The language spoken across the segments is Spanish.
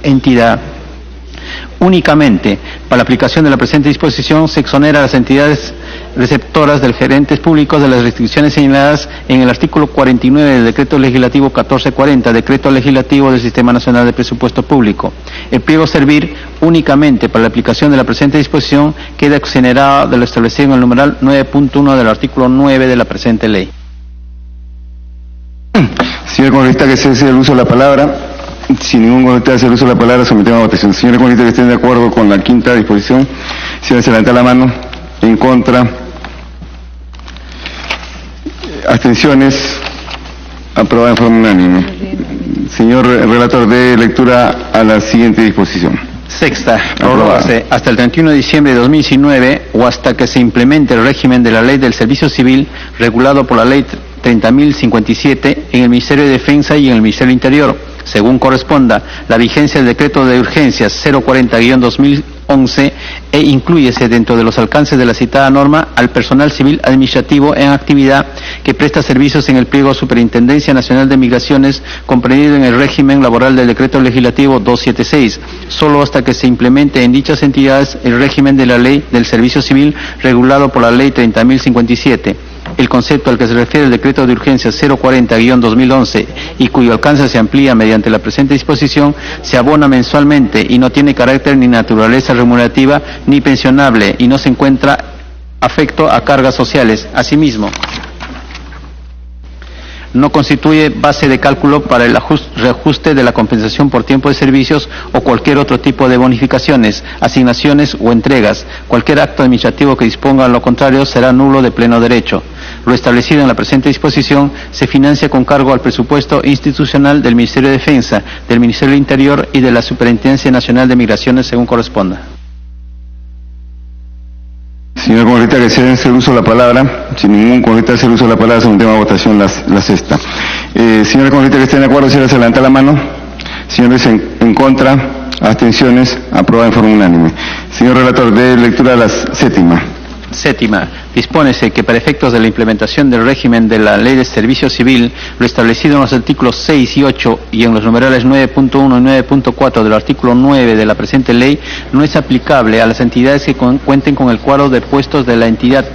entidad. Únicamente, para la aplicación de la presente disposición, se exonera a las entidades receptoras de gerentes públicos de las restricciones señaladas en el artículo 49 del Decreto Legislativo 1440, Decreto Legislativo del Sistema Nacional de Presupuesto Público. El pliego servir únicamente para la aplicación de la presente disposición queda exonerado de lo establecido en el numeral 9.1 del artículo 9 de la presente ley. Señor congresista, que cese el uso de la palabra. Si ningún congresista hace el uso de la palabra, sometemos a votación. Señores congresistas que estén de acuerdo con la quinta disposición, señores, levantar la mano. En contra. Abstenciones. Aprobada en forma unánime. Señor relator, dé lectura a la siguiente disposición. Sexta, prorrógase hasta el 31 de diciembre de 2019 o hasta que se implemente el régimen de la Ley del Servicio Civil regulado por la Ley 30.057 en el Ministerio de Defensa y en el Ministerio del Interior, según corresponda, la vigencia del decreto de urgencias 040-2011 e inclúyese dentro de los alcances de la citada norma al personal civil administrativo en actividad que presta servicios en el pliego Superintendencia Nacional de Migraciones comprendido en el régimen laboral del decreto legislativo 276, solo hasta que se implemente en dichas entidades el régimen de la Ley del Servicio Civil regulado por la Ley 30.057. El concepto al que se refiere el decreto de urgencia 040-2011 y cuyo alcance se amplía mediante la presente disposición, se abona mensualmente y no tiene carácter ni naturaleza remunerativa ni pensionable y no se encuentra afecto a cargas sociales. Asimismo, no constituye base de cálculo para el reajuste de la compensación por tiempo de servicios o cualquier otro tipo de bonificaciones, asignaciones o entregas. Cualquier acto administrativo que disponga lo contrario será nulo de pleno derecho. Lo establecido en la presente disposición se financia con cargo al presupuesto institucional del Ministerio de Defensa, del Ministerio del Interior y de la Superintendencia Nacional de Migraciones según corresponda. Señor congresista, que cese el uso de la palabra. Si ningún congresista hace el uso de la palabra, sometemos a votación la sexta. Señores congresistas que estén de acuerdo, señores, levanta la mano. Señores, en contra, abstenciones, aprobada en forma unánime. Señor relator, dé lectura a la séptima. Séptima, dispónese que para efectos de la implementación del régimen de la Ley de Servicio Civil, lo establecido en los artículos 6 y 8 y en los numerales 9.1 y 9.4 del artículo 9 de la presente ley, no es aplicable a las entidades que cuenten con el cuadro de puestos de la entidad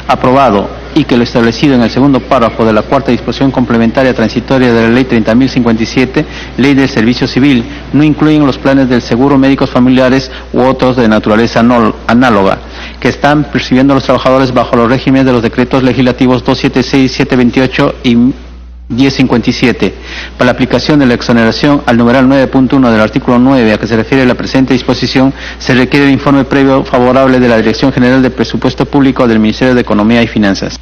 aprobado y que lo establecido en el segundo párrafo de la cuarta disposición complementaria transitoria de la Ley 30.057, Ley del Servicio Civil, no incluyen los planes del seguro médicos familiares u otros de naturaleza análoga, que están percibiendo los trabajadores bajo los regímenes de los decretos legislativos 276, 728 y 1057. Para la aplicación de la exoneración al numeral 9.1 del artículo 9 a que se refiere la presente disposición, se requiere el informe previo favorable de la Dirección General de Presupuesto Público del Ministerio de Economía y Finanzas.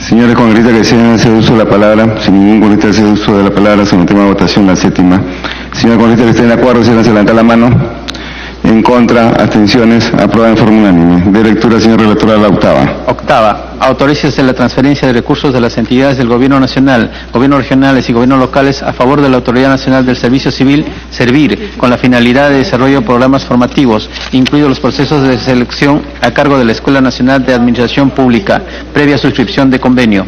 Señores congresistas que deseen hacer uso de la palabra, si ningún congresista hace uso de la palabra, sometemos a votación la séptima. Señores congresistas que estén de acuerdo, señores, levantar la mano. En contra, abstenciones, aprobada en forma unánime. De lectura, señor relator, a la octava. Octava, autorícese la transferencia de recursos de las entidades del Gobierno Nacional, Gobiernos regionales y Gobiernos locales a favor de la Autoridad Nacional del Servicio Civil, servir, con la finalidad de desarrollo de programas formativos, incluidos los procesos de selección a cargo de la Escuela Nacional de Administración Pública, previa suscripción de convenio.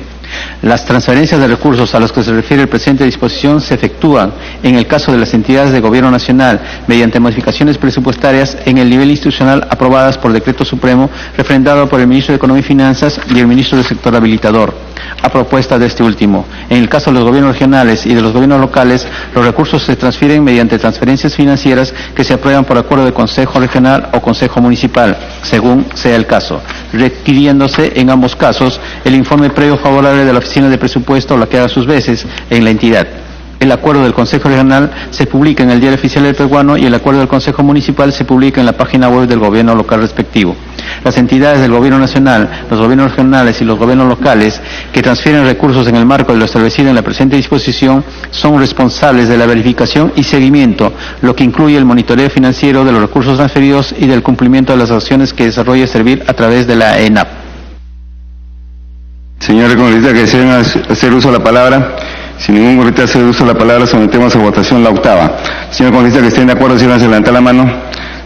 Las transferencias de recursos a los que se refiere el presente disposición se efectúan, en el caso de las entidades de Gobierno Nacional, mediante modificaciones presupuestarias en el nivel institucional aprobadas por decreto supremo, refrendado por el Ministro de Economía y Finanzas y el Ministro del Sector Habilitador, a propuesta de este último. En el caso de los gobiernos regionales y de los gobiernos locales, los recursos se transfieren mediante transferencias financieras que se aprueban por acuerdo de Consejo Regional o Consejo Municipal, según sea el caso, requiriéndose en ambos casos el informe previo favorable de la Oficina de Presupuesto o la que haga sus veces en la entidad. El acuerdo del Consejo Regional se publica en el Diario Oficial del Peruano y el acuerdo del Consejo Municipal se publica en la página web del gobierno local respectivo. Las entidades del Gobierno Nacional, los gobiernos regionales y los gobiernos locales que transfieren recursos en el marco de lo establecido en la presente disposición son responsables de la verificación y seguimiento, lo que incluye el monitoreo financiero de los recursos transferidos y del cumplimiento de las acciones que desarrolla Servir a través de la ENAP. Señores congresistas que deseen hacer uso de la palabra, si ningún congresista hace uso de la palabra, sometemos a votación la octava. Señor congresista que estén de acuerdo, señores, levantar la mano.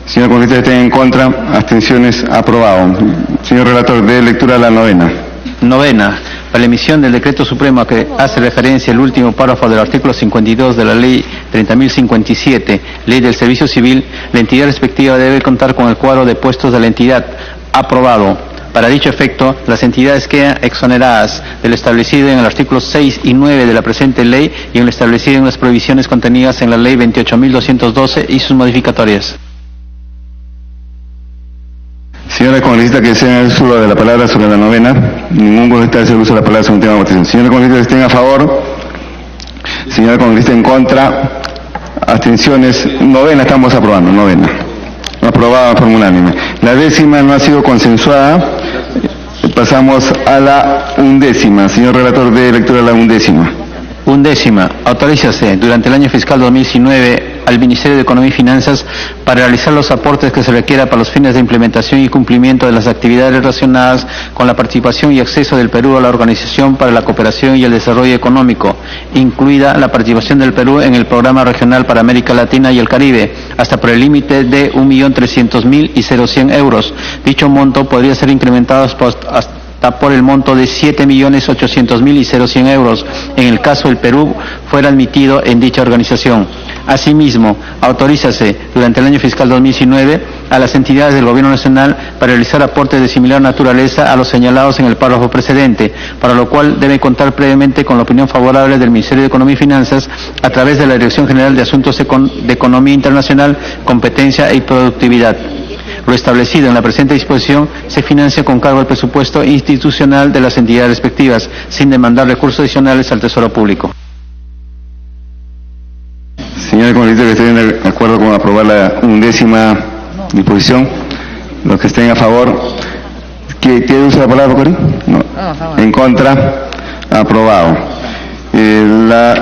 Señor congresista que estén en contra, abstenciones, aprobado. Señor relator, dé lectura a la novena. Novena, Para la emisión del decreto supremo a que hace referencia el último párrafo del artículo 52 de la Ley 30.057, Ley del Servicio Civil, la entidad respectiva debe contar con el cuadro de puestos de la entidad. Aprobado. Para dicho efecto, las entidades quedan exoneradas de lo establecido en el artículo 6 y 9 de la presente ley y en lo establecido en las prohibiciones contenidas en la Ley 28.212 y sus modificatorias. Señora congresista que desea el uso de la palabra sobre la novena. Ningún congresista desea el uso de la palabra sobre un tema de votación. Señora congresista que estén a favor. Señora congresista en contra. Abstenciones. Novena estamos aprobando. Novena. Aprobada de forma unánime. La 10ª no ha sido consensuada. Pasamos a la 11ª. Señor relator, de lectura de la 11ª. 11ª. Autorízase durante el año fiscal 2019 al Ministerio de Economía y Finanzas para realizar los aportes que se requiera para los fines de implementación y cumplimiento de las actividades relacionadas con la participación y acceso del Perú a la Organización para la Cooperación y el Desarrollo Económico, incluida la participación del Perú en el Programa Regional para América Latina y el Caribe, hasta por el límite de 1.300.000 y 0,100 euros. Dicho monto podría ser incrementado hasta por el monto de 7.800.000 y 0,100 euros, en el caso el Perú fuera admitido en dicha organización. Asimismo, autorízase durante el año fiscal 2019 a las entidades del Gobierno Nacional para realizar aportes de similar naturaleza a los señalados en el párrafo precedente, para lo cual debe contar previamente con la opinión favorable del Ministerio de Economía y Finanzas a través de la Dirección General de Asuntos de Economía Internacional, Competencia y Productividad. Lo establecido en la presente disposición se financia con cargo al presupuesto institucional de las entidades respectivas, sin demandar recursos adicionales al Tesoro Público. Señora congresista que estén de acuerdo con aprobar la 11ª disposición, los que estén a favor, ¿quiere usar la palabra, Corín? No. En contra, aprobado. La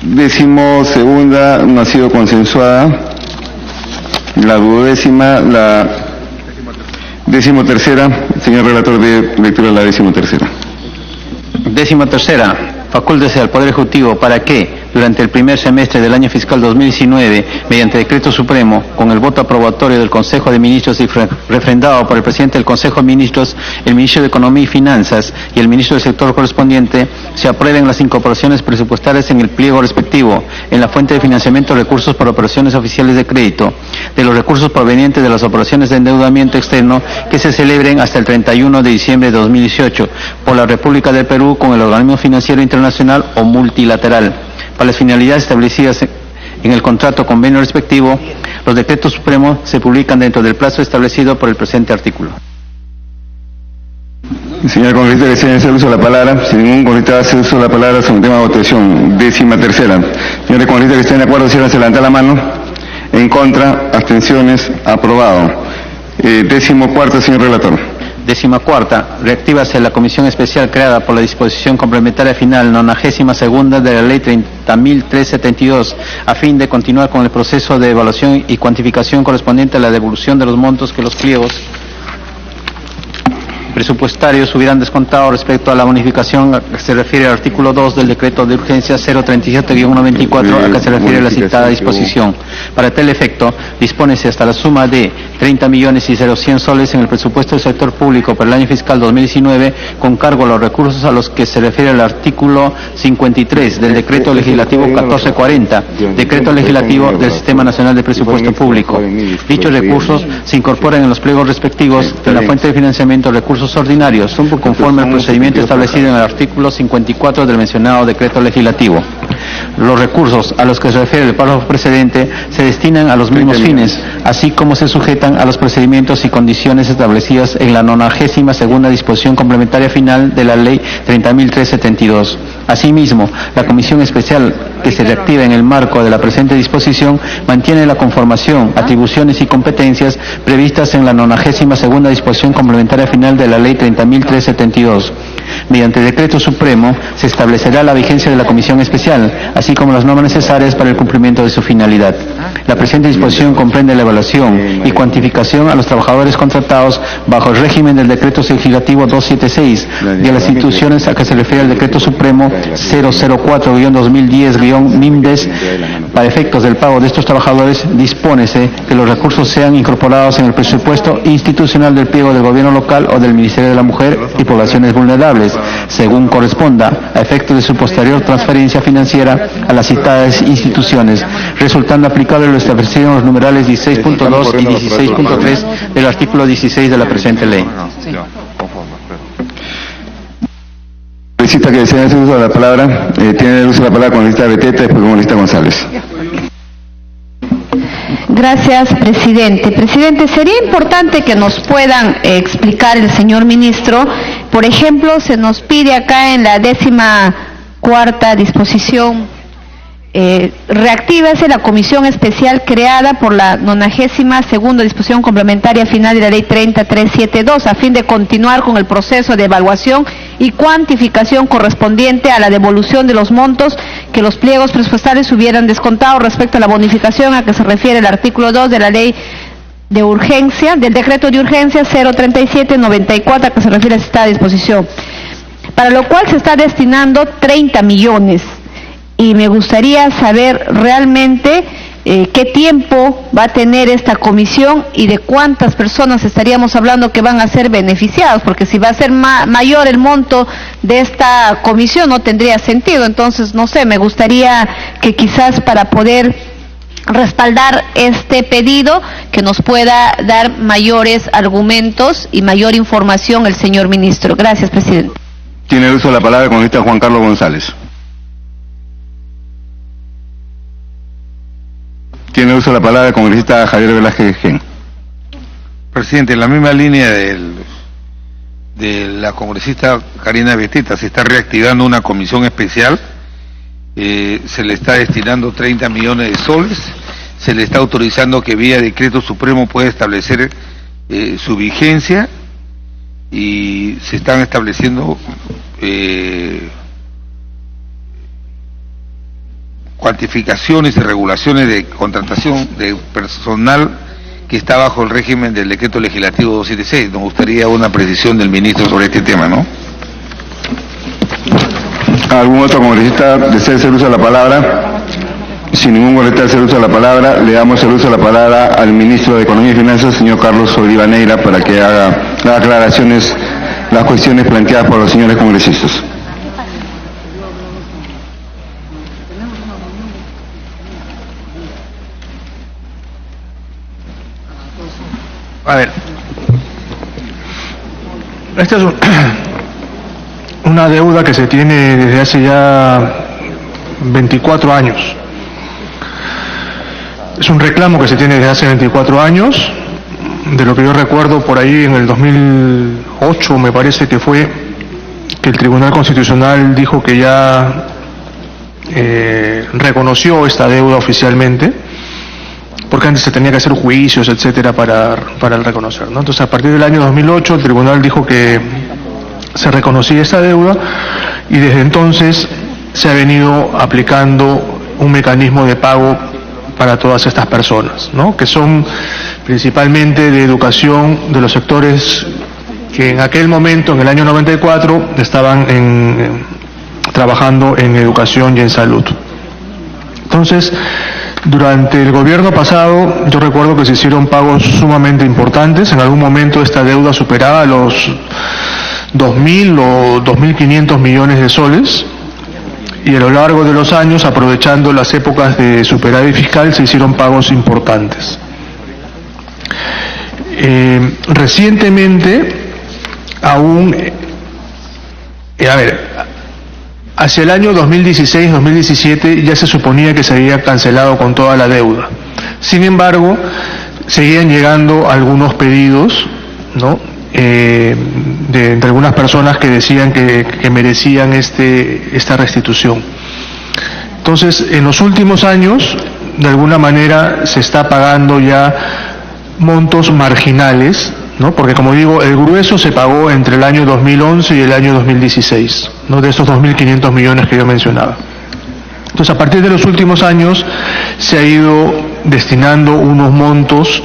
12ª no ha sido consensuada. La 12ª, la 13ª, señor relator de lectura de la 13ª. 13ª. Facúldese al Poder Ejecutivo para que, durante el primer semestre del año fiscal 2019, mediante decreto supremo, con el voto aprobatorio del Consejo de Ministros y refrendado por el presidente del Consejo de Ministros, el Ministro de Economía y Finanzas y el Ministro del Sector correspondiente, se aprueben las incorporaciones presupuestarias en el pliego respectivo, en la fuente de financiamiento de recursos para operaciones oficiales de crédito, de los recursos provenientes de las operaciones de endeudamiento externo que se celebren hasta el 31 de diciembre de 2018 por la República del Perú con el organismo financiero internacional o multilateral. Para las finalidades establecidas en el contrato convenio respectivo, los decretos supremos se publican dentro del plazo establecido por el presente artículo. Señora congresista, desea hacer uso de la palabra. Si ningún congresista hace uso de la palabra sobre un tema de votación. 13ª. Señores congresistas que estén de acuerdo, si se levanta la mano. En contra, abstenciones, aprobado. 14ª, señor relator. 14ª. Reactívase la comisión especial creada por la disposición complementaria final 92ª de la Ley 30.372 a fin de continuar con el proceso de evaluación y cuantificación correspondiente a la devolución de los montos que los pliegos presupuestarios hubieran descontado respecto a la bonificación a que se refiere al artículo 2 del decreto de urgencia 037-194 a que se refiere la citada disposición. Para tal efecto, dispónese hasta la suma de 30.000.100 soles en el presupuesto del sector público para el año fiscal 2019 con cargo a los recursos a los que se refiere el artículo 53 del decreto legislativo 1440, decreto legislativo del Sistema Nacional de Presupuesto Público. Dichos recursos se incorporan en los pliegos respectivos de la fuente de financiamiento de recursos ordinarios, conforme al procedimiento establecido en el artículo 54 del mencionado decreto legislativo. Los recursos a los que se refiere el párrafo precedente se destinan a los mismos fines, así como se sujetan a los procedimientos y condiciones establecidas en la 92ª disposición complementaria final de la Ley 30.372. Asimismo, la comisión especial que se reactiva en el marco de la presente disposición mantiene la conformación, atribuciones y competencias previstas en la 92ª disposición complementaria final de la Ley 30.372. Mediante decreto supremo se establecerá la vigencia de la comisión especial, así como las normas necesarias para el cumplimiento de su finalidad. La presente disposición comprende la evaluación y cuantificación a los trabajadores contratados bajo el régimen del decreto legislativo 276 y a las instituciones a que se refiere el decreto supremo 004-2010- Comisión MIMDES, para efectos del pago de estos trabajadores, dispónese que los recursos sean incorporados en el presupuesto institucional del pliego del Gobierno local o del Ministerio de la Mujer y Poblaciones Vulnerables, según corresponda, a efectos de su posterior transferencia financiera a las citadas instituciones, resultando aplicable lo establecido en los numerales 16.2 y 16.3 del artículo 16 de la presente ley. Solicita que deseen el uso de la palabra. Tiene el uso de la palabra con lista Beteta, después con lista González. Gracias, presidente. Presidente, sería importante que nos puedan explicar el señor ministro. Por ejemplo, se nos pide acá en la 14ª disposición, reactívase la comisión especial creada por la 92ª disposición complementaria final de la ley 30372 a fin de continuar con el proceso de evaluación y cuantificación correspondiente a la devolución de los montos que los pliegos presupuestarios hubieran descontado respecto a la bonificación a que se refiere el artículo 2 de la ley de urgencia, del decreto de urgencia 03794 a que se refiere a esta disposición, para lo cual se está destinando 30 millones. Y me gustaría saber realmente qué tiempo va a tener esta comisión y de cuántas personas estaríamos hablando que van a ser beneficiados, porque si va a ser mayor el monto de esta comisión no tendría sentido. Entonces, no sé, me gustaría que quizás para poder respaldar este pedido que nos pueda dar mayores argumentos y mayor información el señor ministro. Gracias, presidente. Tiene el uso de la palabra con lista Juan Carlos González. Tiene uso de la palabra el congresista Javier Velázquez Gen. Presidente, en la misma línea de la congresista Karina Beteta, se está reactivando una comisión especial, se le está destinando 30 millones de soles, se le está autorizando que vía decreto supremo pueda establecer su vigencia y se están estableciendo cuantificaciones y regulaciones de contratación de personal que está bajo el régimen del decreto legislativo 276. Nos gustaría una precisión del ministro sobre este tema, ¿no? ¿Algún otro congresista desea hacer uso de la palabra? Si ningún congresista desea hacer uso de la palabra, le damos el uso de la palabra al ministro de Economía y Finanzas, señor Carlos Oliva Neira, para que haga las aclaraciones, las cuestiones planteadas por los señores congresistas. A ver, esta es una deuda que se tiene desde hace ya 24 años. Es un reclamo que se tiene desde hace 24 años. De lo que yo recuerdo, por ahí en el 2008 me parece que fue que el Tribunal Constitucional dijo que ya reconoció esta deuda oficialmente, porque antes se tenía que hacer juicios, etcétera, para el reconocer, ¿no? Entonces, a partir del año 2008, el tribunal dijo que se reconocía esta deuda y desde entonces se ha venido aplicando un mecanismo de pago para todas estas personas, ¿no? Que son principalmente de educación, de los sectores que en aquel momento, en el año 94, estaban trabajando en educación y en salud. Entonces, durante el gobierno pasado, yo recuerdo que se hicieron pagos sumamente importantes. En algún momento esta deuda superaba los 2.000 o 2.500 millones de soles. Y a lo largo de los años, aprovechando las épocas de superávit fiscal, se hicieron pagos importantes. Recientemente, hacia el año 2016-2017 ya se suponía que se había cancelado con toda la deuda. Sin embargo, seguían llegando algunos pedidos, ¿no? De algunas personas que decían que merecían esta restitución. Entonces, en los últimos años, de alguna manera, se está pagando ya montos marginales, ¿no? Porque, como digo, el grueso se pagó entre el año 2011 y el año 2016, ¿no? De estos 2.500 millones que yo mencionaba. Entonces, a partir de los últimos años, se ha ido destinando unos montos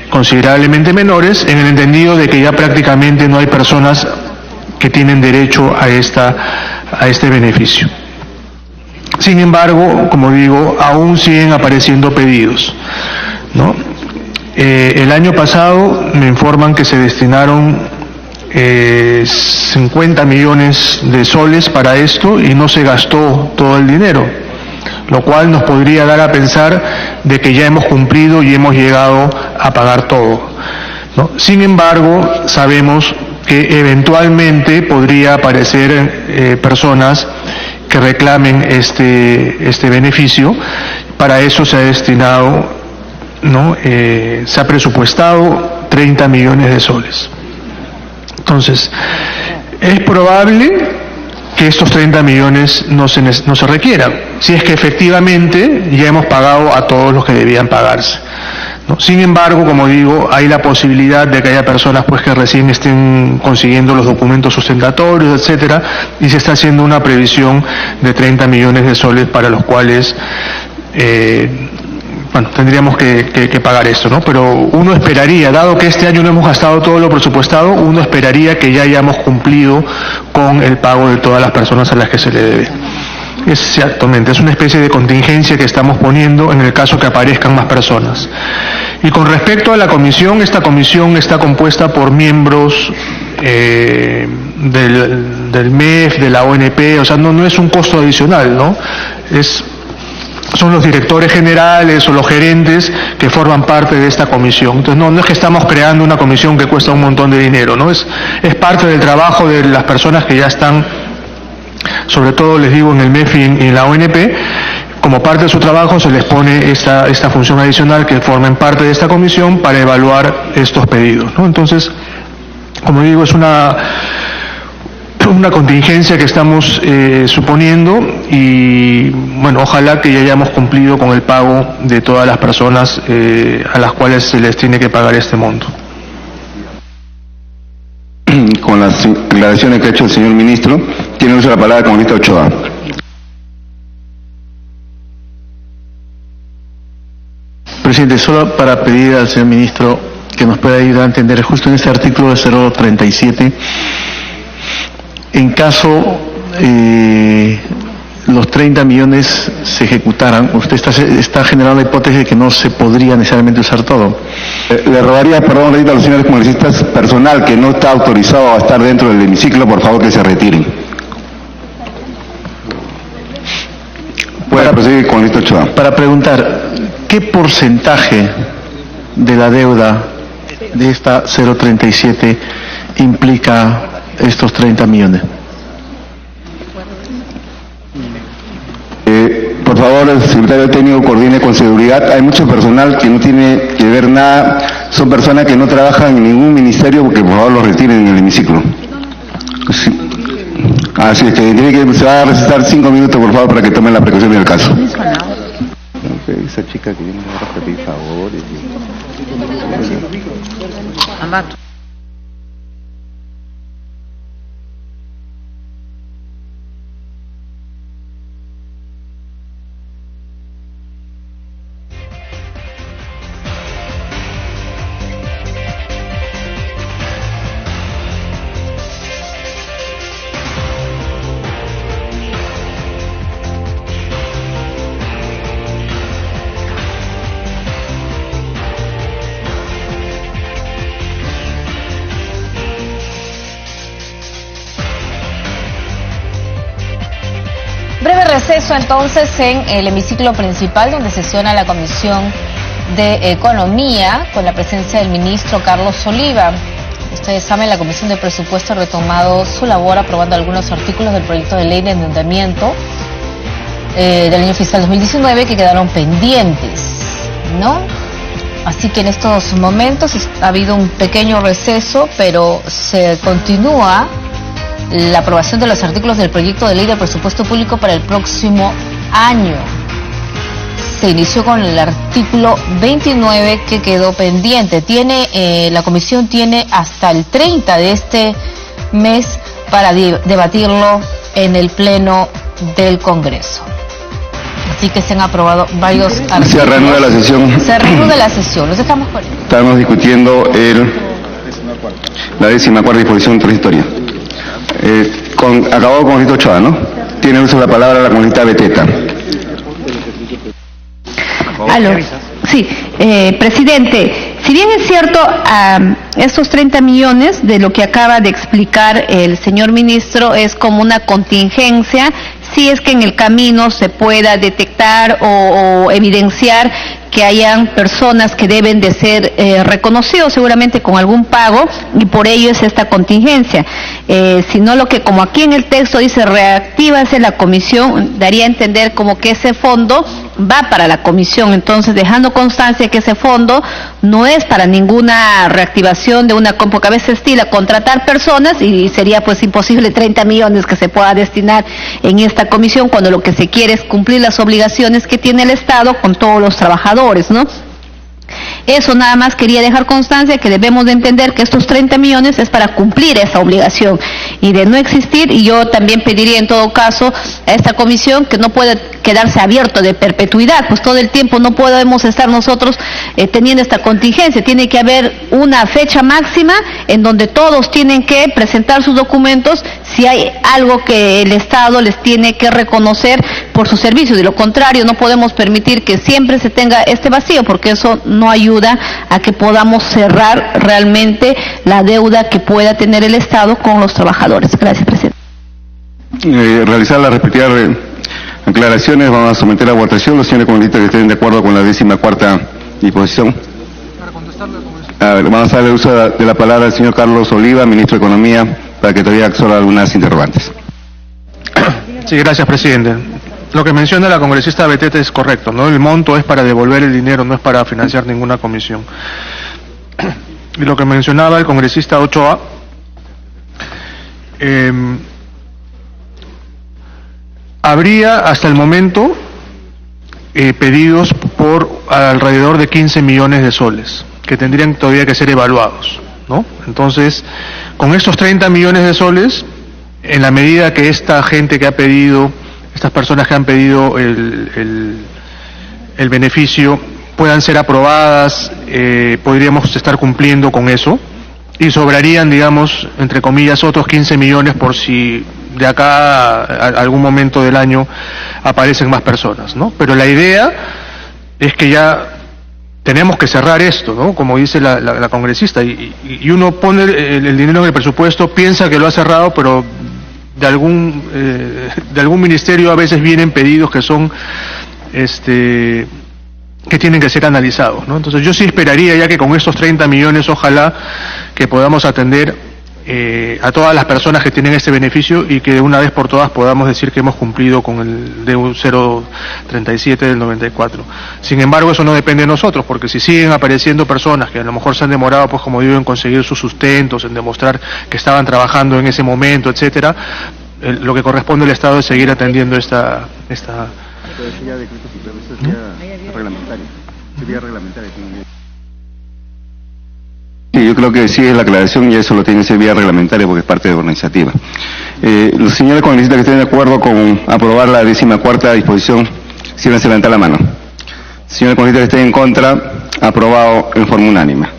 considerablemente menores, en el entendido de que ya prácticamente no hay personas que tienen derecho a este beneficio. Sin embargo, como digo, aún siguen apareciendo pedidos, ¿no? El año pasado me informan que se destinaron 50 millones de soles para esto y no se gastó todo el dinero, lo cual nos podría dar a pensar de que ya hemos cumplido y hemos llegado a pagar todo, ¿no? Sin embargo, sabemos que eventualmente podría aparecer personas que reclamen este beneficio. Para eso se ha destinado, ¿no? Se ha presupuestado 30 millones de soles. Entonces, es probable que estos 30 millones no se requieran, si es que efectivamente ya hemos pagado a todos los que debían pagarse, ¿no? Sin embargo, como digo, hay la posibilidad de que haya personas pues que recién estén consiguiendo los documentos sustentatorios, etcétera, y se está haciendo una previsión de 30 millones de soles para los cuales tendríamos que pagar esto, ¿no? Pero uno esperaría, dado que este año no hemos gastado todo lo presupuestado, uno esperaría que ya hayamos cumplido con el pago de todas las personas a las que se le debe. Exactamente, es una especie de contingencia que estamos poniendo en el caso que aparezcan más personas. Y con respecto a la comisión, esta comisión está compuesta por miembros del MEF, de la ONP, o sea, no es un costo adicional, ¿no? Son los directores generales o los gerentes que forman parte de esta comisión. Entonces no es que estamos creando una comisión que cuesta un montón de dinero, ¿no? Es parte del trabajo de las personas que ya están, sobre todo les digo en el MEF y en la ONP. Como parte de su trabajo se les pone esta función adicional, que formen parte de esta comisión para evaluar estos pedidos, ¿no? Entonces, como digo, es una contingencia que estamos suponiendo y bueno, ojalá que ya hayamos cumplido con el pago de todas las personas a las cuales se les tiene que pagar este monto. Con las declaraciones que ha hecho el señor ministro, tiene uso de la palabra el congresista Ochoa. Presidente, solo para pedir al señor ministro que nos pueda ayudar a entender justo en este artículo de 037, en caso los 30 millones se ejecutaran, usted está generando la hipótesis de que no se podría necesariamente usar todo. Le rogaría, perdón, a los señores congresistas, personal que no está autorizado a estar dentro del hemiciclo, por favor que se retiren. Puede proseguir, congresista Ochoa. Para preguntar, ¿qué porcentaje de la deuda de esta 037 implica estos 30 millones? Por favor, el secretario técnico coordine con seguridad. Hay mucho personal que no tiene que ver nada, son personas que no trabajan en ningún ministerio, porque por favor los retiren en el hemiciclo. Sí. Así es que se va a recitar 5 minutos, por favor, para que tomen la precaución del caso. Esa chica que viene a pedir favores. Breve receso entonces en el hemiciclo principal, donde sesiona la Comisión de Economía con la presencia del ministro Carlos Oliva. Ustedes saben, la Comisión de Presupuesto ha retomado su labor aprobando algunos artículos del proyecto de ley de endeudamiento del año fiscal 2019 que quedaron pendientes, ¿no? Así que en estos momentos ha habido un pequeño receso, pero se continúa la aprobación de los artículos del proyecto de ley de presupuesto público para el próximo año. Se inició con el artículo 29 que quedó pendiente. La comisión tiene hasta el 30 de este mes para debatirlo en el pleno del Congreso. Así que se han aprobado varios artículos. Se reanuda la sesión. Se reanuda la sesión. Los dejamos por ahí. Estamos discutiendo la 14ª disposición transitoria. Acabó con el congresista Ochoa, ¿no? Tiene uso de la palabra la congresista Beteta. Aló. Sí, presidente, si bien es cierto, estos 30 millones de lo que acaba de explicar el señor ministro es como una contingencia, si es que en el camino se pueda detectar o evidenciar que hayan personas que deben de ser reconocidos seguramente con algún pago, y por ello es esta contingencia. Sino lo que como aquí en el texto dice reactívase la comisión, daría a entender como que ese fondo va para la comisión, entonces dejando constancia que ese fondo no es para ninguna reactivación de una, porque a veces estila contratar personas y sería pues imposible 30 millones que se pueda destinar en esta comisión cuando lo que se quiere es cumplir las obligaciones que tiene el Estado con todos los trabajadores, ¿no? Eso nada más quería dejar constancia que debemos de entender que estos 30 millones es para cumplir esa obligación, y de no existir, y yo también pediría en todo caso a esta comisión que no puede quedarse abierto de perpetuidad, pues todo el tiempo no podemos estar nosotros teniendo esta contingencia, tiene que haber una fecha máxima en donde todos tienen que presentar sus documentos si hay algo que el Estado les tiene que reconocer por sus servicios. De lo contrario, no podemos permitir que siempre se tenga este vacío, porque eso no ayuda a que podamos cerrar realmente la deuda que pueda tener el Estado con los trabajadores. Gracias, presidente. Realizar las respectivas aclaraciones, vamos a someter a votación. Los señores congresistas que estén de acuerdo con la 14ª disposición. Vamos a darle uso de la palabra al señor Carlos Oliva, ministro de Economía, para que todavía absorba algunas interrogantes. Sí, gracias, presidente. Lo que menciona la congresista Beteta es correcto, ¿no? El monto es para devolver el dinero, no es para financiar ninguna comisión. Y lo que mencionaba el congresista Ochoa, habría hasta el momento pedidos por alrededor de 15 millones de soles, que tendrían todavía que ser evaluados, ¿no? Entonces, con estos 30 millones de soles, en la medida que esta gente que ha pedido, estas personas que han pedido el beneficio puedan ser aprobadas, podríamos estar cumpliendo con eso, y sobrarían, digamos, entre comillas, otros 15 millones por si de acá a algún momento del año aparecen más personas, ¿no? Pero la idea es que ya tenemos que cerrar esto, ¿no? Como dice la congresista, y uno pone el dinero en el presupuesto, piensa que lo ha cerrado, pero de algún ministerio a veces vienen pedidos que son que tienen que ser analizados, ¿no? Entonces yo sí esperaría ya que con estos 30 millones ojalá que podamos atender a todas las personas que tienen este beneficio, y que de una vez por todas podamos decir que hemos cumplido con el DEU 037 del 94. Sin embargo, eso no depende de nosotros, porque si siguen apareciendo personas que a lo mejor se han demorado, pues como digo, en conseguir sus sustentos, en demostrar que estaban trabajando en ese momento, etcétera, lo que corresponde al Estado es seguir atendiendo esta Sí, yo creo que sí es la aclaración, y eso lo tiene que ser vía reglamentaria porque es parte de una iniciativa. Los señores congresistas que estén de acuerdo con aprobar la 14ª disposición, síganse levantar la mano. Señores congresistas que estén en contra, aprobado en forma unánime.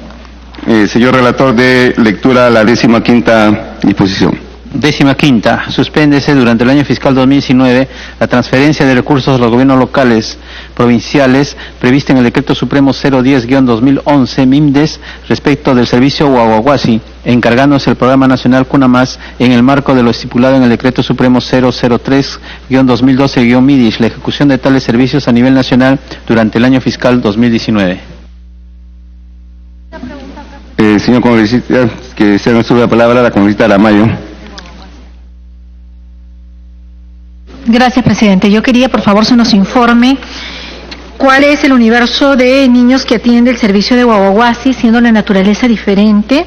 Señor relator, de lectura a la 15ª disposición. 15ª, suspéndese durante el año fiscal 2019 la transferencia de recursos a los gobiernos locales provinciales prevista en el Decreto Supremo 010-2011 MIMDES respecto del servicio Guaguaguasi, encargándose el Programa Nacional Cuna Más en el marco de lo estipulado en el Decreto Supremo 003-2012 MIDIS, la ejecución de tales servicios a nivel nacional durante el año fiscal 2019. Señor congresista, que se nos sube la palabra la congresista Aramayo. Gracias, presidente. Yo quería, por favor, se nos informe cuál es el universo de niños que atiende el servicio de Guaguaguasi, siendo la naturaleza diferente,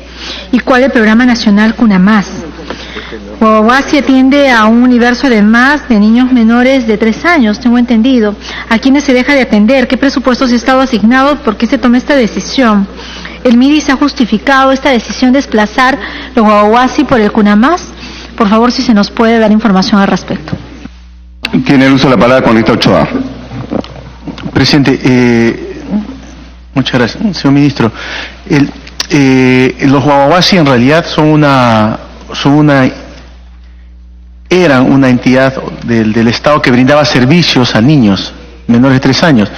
y cuál es el programa nacional Cuna Más. Guaguaguasi atiende a un universo de más de niños menores de 3 años, tengo entendido. ¿A quiénes se deja de atender? ¿Qué presupuestos ha estado asignado? ¿Por qué se toma esta decisión? ¿El MIDIS ha justificado esta decisión de desplazar los Guaguaguasi por el Cuna Más? Por favor, si se nos puede dar información al respecto. Tiene el uso de la palabra congresista Ochoa. Presidente, muchas gracias. Señor ministro, los Guaguaguasi en realidad eran una entidad del Estado que brindaba servicios a niños menores de 3 años,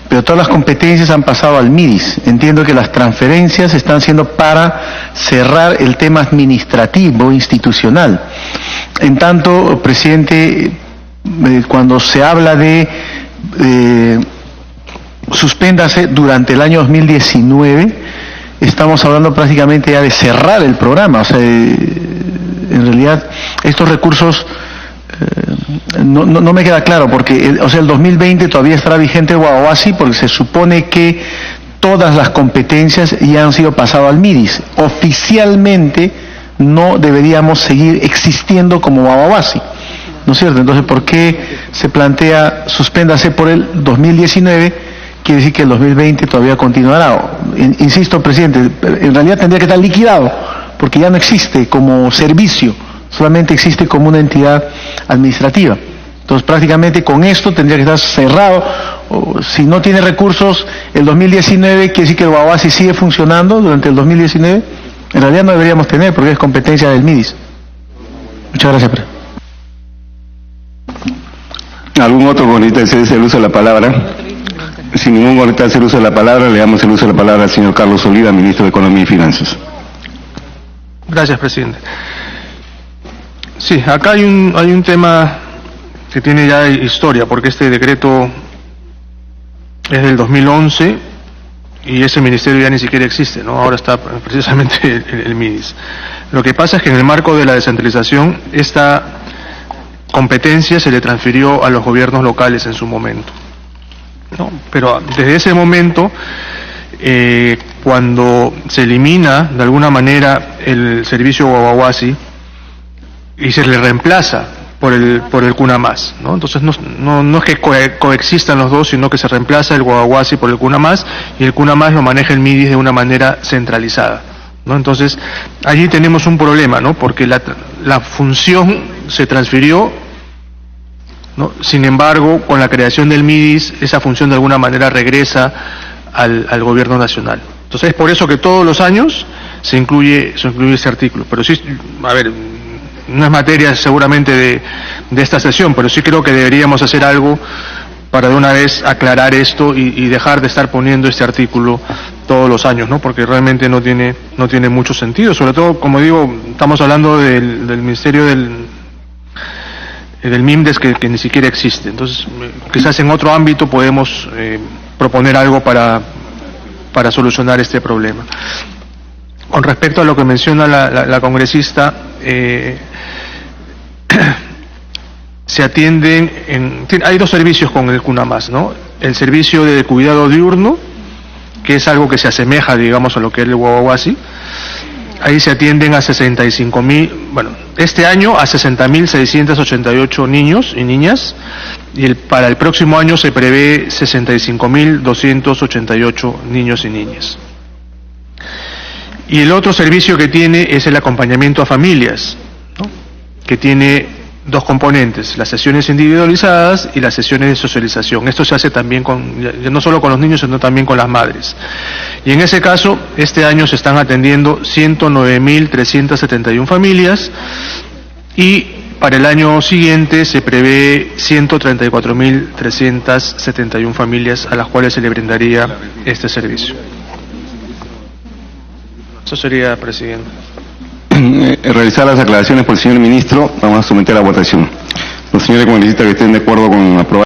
pero todas las competencias han pasado al MIDIS. Entiendo que las transferencias están siendo para cerrar el tema administrativo, institucional. En tanto, presidente, cuando se habla de suspéndase durante el año 2019, estamos hablando prácticamente ya de cerrar el programa. O sea, en realidad estos recursos no me queda claro, porque el 2020 todavía estará vigente el Guaguasi, porque se supone que todas las competencias ya han sido pasadas al MIDIS. Oficialmente no deberíamos seguir existiendo como Guaguasi, ¿no es cierto? Entonces, ¿por qué se plantea suspéndase por el 2019? Quiere decir que el 2020 todavía continuará. Insisto, presidente, en realidad tendría que estar liquidado, porque ya no existe como servicio, solamente existe como una entidad administrativa. Entonces, prácticamente con esto tendría que estar cerrado. Si no tiene recursos el 2019, quiere decir que el Guaguasi sigue funcionando durante el 2019. En realidad no deberíamos tener, porque es competencia del MIDIS. Muchas gracias, presidente. ¿Algún otro congresista desea hacer uso de la palabra? Sin ningún congresista hacer uso de la palabra, le damos el uso de la palabra al señor Carlos Oliva, ministro de Economía y Finanzas. Gracias, presidente. Sí, acá hay un tema que tiene ya historia, porque este decreto es del 2011 y ese ministerio ya ni siquiera existe, ¿no? Ahora está precisamente el MIDIS. Lo que pasa es que en el marco de la descentralización, esta competencia se le transfirió a los gobiernos locales en su momento, ¿no? Pero desde ese momento, cuando se elimina de alguna manera el servicio Guaguasi y se le reemplaza por el Cuna Más, ¿no? Entonces no es que coexistan los dos, sino que se reemplaza el Guaguasi por el Cuna Más, y el Cuna Más lo maneja el MIDIS de una manera centralizada, ¿no? Entonces allí tenemos un problema, ¿no? Porque la función se transfirió, ¿no? Sin embargo, con la creación del MIDIS, esa función de alguna manera regresa al gobierno nacional. Entonces es por eso que todos los años se incluye ese artículo. Pero sí, a ver, no es materia seguramente de esta sesión, pero sí creo que deberíamos hacer algo para de una vez aclarar esto y dejar de estar poniendo este artículo todos los años, ¿no? Porque realmente no tiene mucho sentido. Sobre todo, como digo, estamos hablando del Ministerio del MIMDES que ni siquiera existe. Entonces, quizás en otro ámbito podemos proponer algo para solucionar este problema. Con respecto a lo que menciona la congresista, se atienden hay dos servicios con el Cuna Más, ¿no? El servicio de cuidado diurno, que es algo que se asemeja, digamos, a lo que es el Guaguasi. Ahí se atienden a 65.000, bueno, este año a 60.688 niños y niñas, y para el próximo año se prevé 65.288 niños y niñas. Y el otro servicio que tiene es el acompañamiento a familias, ¿no? Que tiene dos componentes, las sesiones individualizadas y las sesiones de socialización. Esto se hace también no solo con los niños, sino también con las madres. Y en ese caso, este año se están atendiendo 109.371 familias, y para el año siguiente se prevé 134.371 familias a las cuales se le brindaría este servicio. Eso sería, presidente. Realizar las aclaraciones por el señor ministro, vamos a someter a votación. Los señores congresistas que estén de acuerdo con aprobar